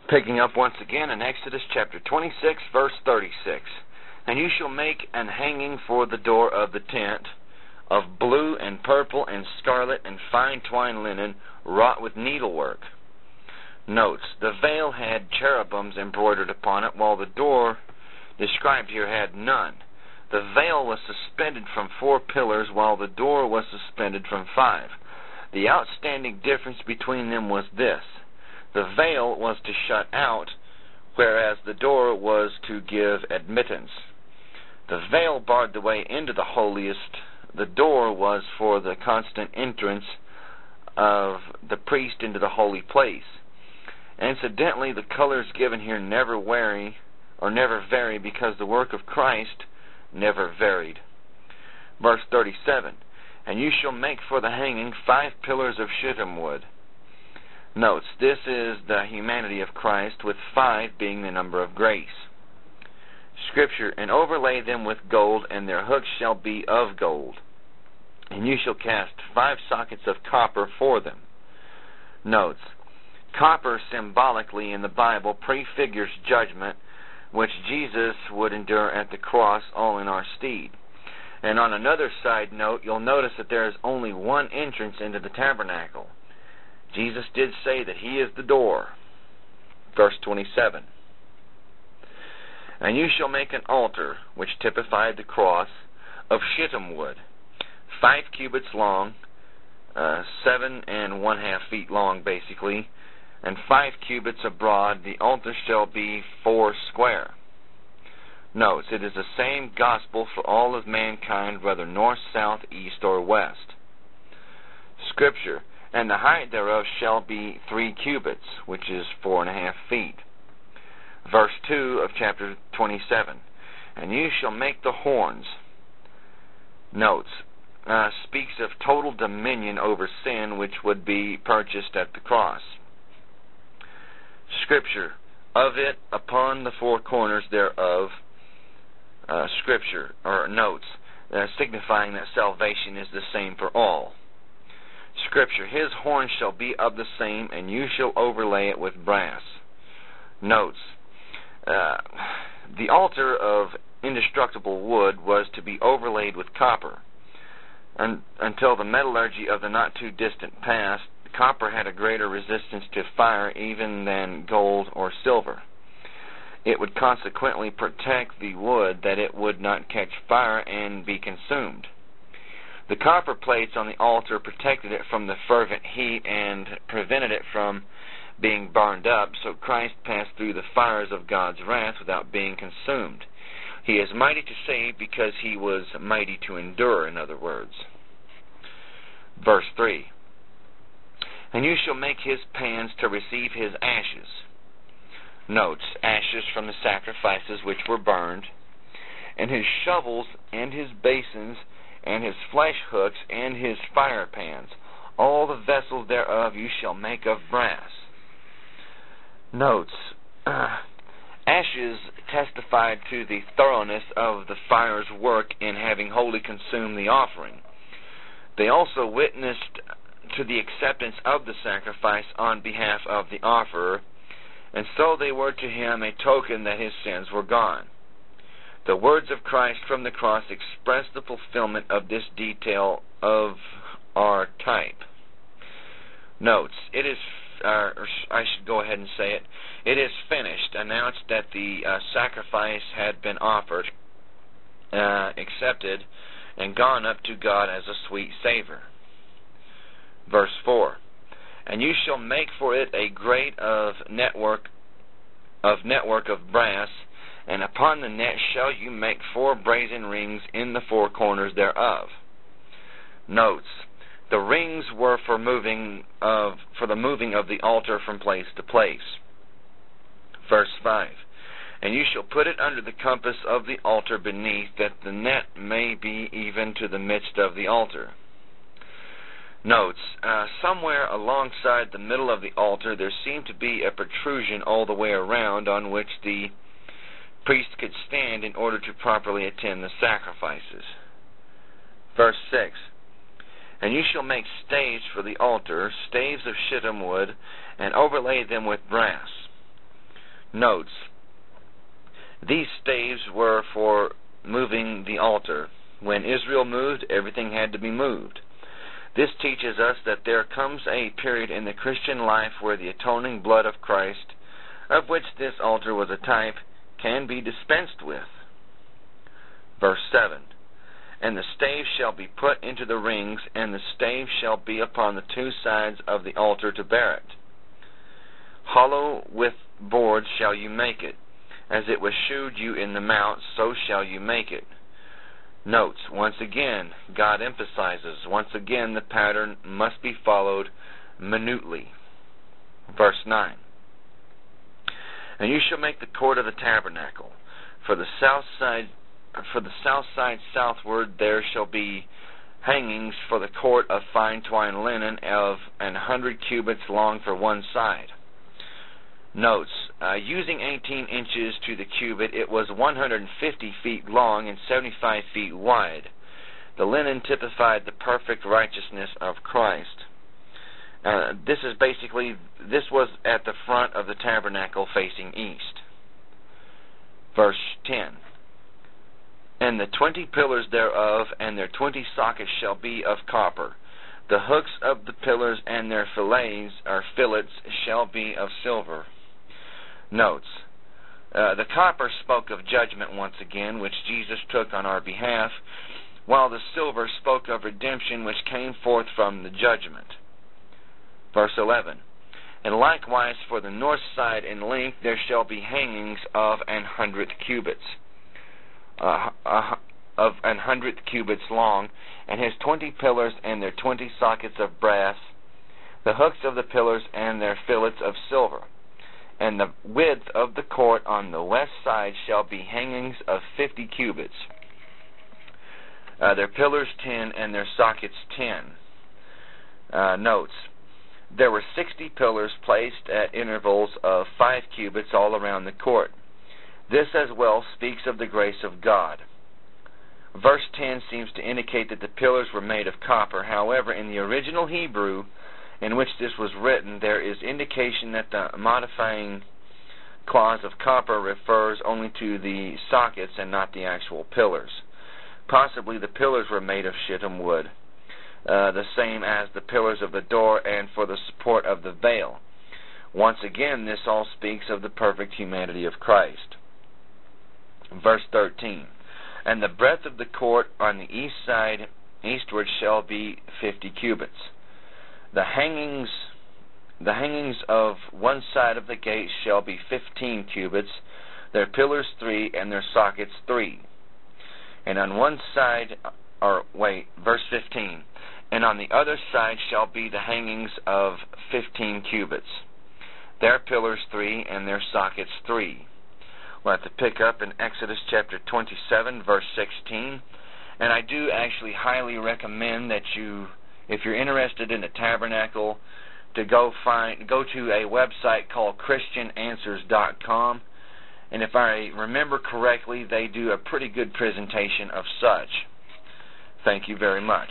Picking up once again in Exodus chapter 26, verse 36. And you shall make an hanging for the door of the tent of blue and purple and scarlet and fine twined linen, wrought with needlework. Notes, the veil had cherubims embroidered upon it, while the door described here had none. The veil was suspended from 4 pillars, while the door was suspended from 5. The outstanding difference between them was this: the veil was to shut out, whereas the door was to give admittance. The veil barred the way into the holiest. The door was for the constant entrance of the priest into the holy place. Incidentally, the colors given here never vary because the work of Christ never varied. Verse 37, and you shall make for the hanging 5 pillars of shittim wood. Notes, this is the humanity of Christ, with 5 being the number of grace. Scripture, and overlay them with gold, and their hooks shall be of gold. And you shall cast 5 sockets of copper for them. Notes, copper symbolically in the Bible prefigures judgment, which Jesus would endure at the cross, all in our stead. And on another side note, you'll notice that there is only one entrance into the tabernacle. Jesus did say that He is the door. Verse 27. And you shall make an altar, which typified the cross, of shittim wood, 5 cubits long, 7 1/2 feet long basically, and 5 cubits abroad. The altar shall be 4 square. Notes, it is the same gospel for all of mankind, whether north, south, east, or west. Scripture, and the height thereof shall be 3 cubits, which is 4 1/2 feet. Verse 2 of chapter 27. And you shall make the horns. Notes, speaks of total dominion over sin, which would be purchased at the cross. Scripture, of it upon the 4 corners thereof. Scripture, or notes, signifying that salvation is the same for all. Scripture, his horn shall be of the same, and you shall overlay it with brass. Notes, the altar of indestructible wood was to be overlaid with copper. Until the metallurgy of the not-too-distant past, copper had a greater resistance to fire even than gold or silver. It would consequently protect the wood that it would not catch fire and be consumed. The copper plates on the altar protected it from the fervent heat and prevented it from being burned up, so Christ passed through the fires of God's wrath without being consumed. He is mighty to save because He was mighty to endure, in other words. Verse 3. And you shall make His pans to receive His ashes. Notes, ashes from the sacrifices which were burned, and His shovels, and His basins, and His flesh hooks, and His fire pans. All the vessels thereof you shall make of brass. Notes, ashes testified to the thoroughness of the fire's work in having wholly consumed the offering. They also witnessed to the acceptance of the sacrifice on behalf of the offerer, and so they were to him a token that his sins were gone. The words of Christ from the cross express the fulfillment of this detail of our type. Notes, it is, I should go ahead and say it, it is finished, announced that the sacrifice had been offered, accepted, and gone up to God as a sweet savor. Verse 4. And you shall make for it a grate of network of brass, and upon the net shall you make 4 brazen rings in the 4 corners thereof. Notes, the rings were for the moving of the altar from place to place. Verse 5. And you shall put it under the compass of the altar beneath, that the net may be even to the midst of the altar. Notes, somewhere alongside the middle of the altar there seemed to be a protrusion all the way around on which the priest could stand in order to properly attend the sacrifices. Verse 6. And you shall make staves for the altar, staves of shittim wood, and overlay them with brass. Notes: these staves were for moving the altar. When Israel moved, everything had to be moved. This teaches us that there comes a period in the Christian life where the atoning blood of Christ, of which this altar was a type, can be dispensed with. Verse 7: and the staves shall be put into the rings, and the staves shall be upon the two sides of the altar to bear it. Hollow with boards shall you make it. As it was shewed you in the mount, so shall you make it. Notes: once again, God emphasizes, once again the pattern must be followed minutely. Verse 9: and you shall make the court of the tabernacle. For the south side southward there shall be hangings for the court of fine twined linen of 100 cubits long for one side. Notes: using 18 inches to the cubit, it was 150 feet long and 75 feet wide. The linen typified the perfect righteousness of Christ. This was at the front of the tabernacle facing east. Verse 10: and the 20 pillars thereof and their 20 sockets shall be of copper. The hooks of the pillars and their fillets shall be of silver. Notes: the copper spoke of judgment once again, which Jesus took on our behalf, while the silver spoke of redemption, which came forth from the judgment. Verse 11: and likewise for the north side in length there shall be hangings of 100 cubits, of 100 cubits long, and his 20 pillars and their 20 sockets of brass, the hooks of the pillars and their fillets of silver. And the width of the court on the west side shall be hangings of 50 cubits, their pillars 10 and their sockets 10. Notes: there were 60 pillars placed at intervals of 5 cubits all around the court. This as well speaks of the grace of God. Verse 10 seems to indicate that the pillars were made of copper. However, in the original Hebrew in which this was written, there is indication that the modifying clause of copper refers only to the sockets and not the actual pillars. Possibly the pillars were made of shittim wood, the same as the pillars of the door and for the support of the veil. Once again, this all speaks of the perfect humanity of Christ. Verse 13: and the breadth of the court on the east side eastward shall be 50 cubits. The hangings of one side of the gate shall be 15 cubits, their pillars 3 and their sockets 3. And on one side, verse 15, and on the other side shall be the hangings of 15 cubits, their pillars 3 and their sockets 3. We'll have to pick up in Exodus chapter 27, verse 16. And I do actually highly recommend that you, if you're interested in the tabernacle, to go to a website called ChristianAnswers.com, and if I remember correctly, they do a pretty good presentation of such. Thank you very much.